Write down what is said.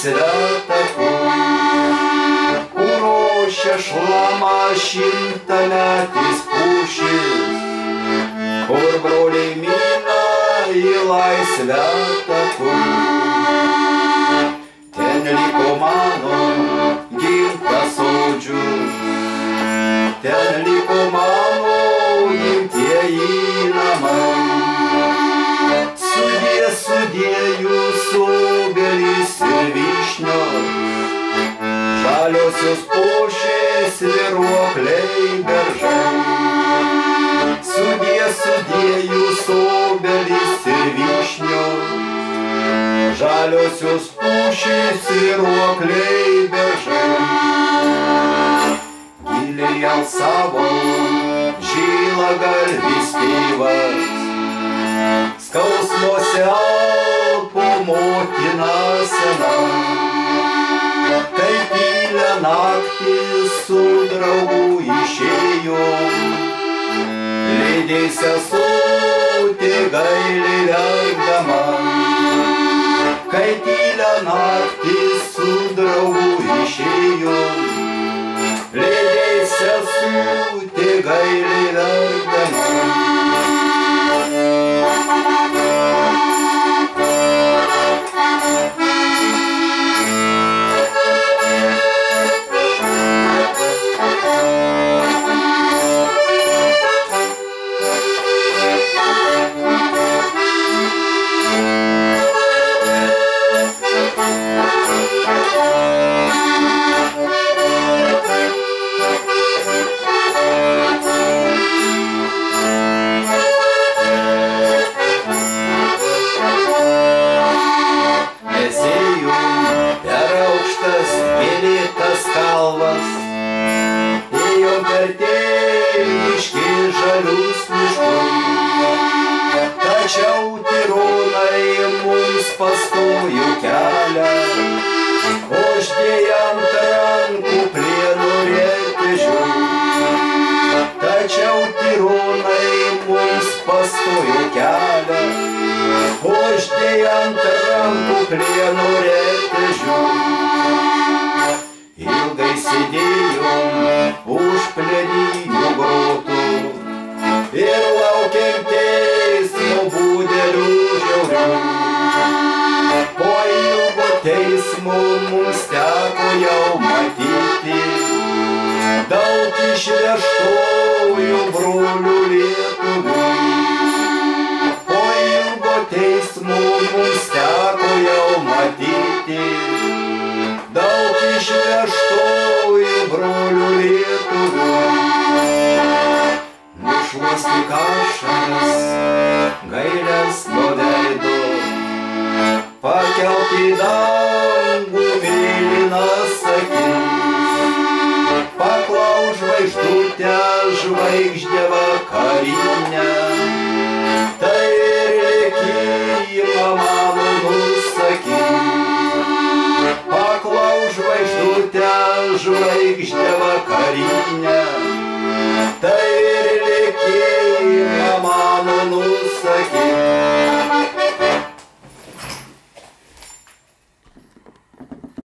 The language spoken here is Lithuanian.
svetaku, kur ošia šlama šimtametis pušis, kur broliai mina į laisvę taku. Ten liko mano gimtas sodžius, ten liko mano gimtieji namai. Sudie, sudie jūsų obelys ir vyšnios, žaliosios pušys svyruokliai beržai. Sudie, sudie jūsų obelys ir vyšnios, žaliosios pušys svyruokliai beržai. Giliai alsavo žilagalvis tėvas, skausmuose alpo motina sena. Kai tylią naktį su draugu išėjom, lydėjo sesutė gailiai verkdama. Kai tylią naktį su draugu išėjom, lydėjo sesutė gailiai verkdama. Ėjom per tėviškį žalius miškus, tačiau tironai mums pastojo kelią, uždėję ant rankų plieno rėtežių. Tačiau tironai mums pastojo kelią, uždėję ant rankų plieno rėtežių. Ilgai sėdėjom už plieninių grotų ir laukėm teismo būdelių žiaurių. Po ilgo teismo mums teko jau matyti daug išvežtų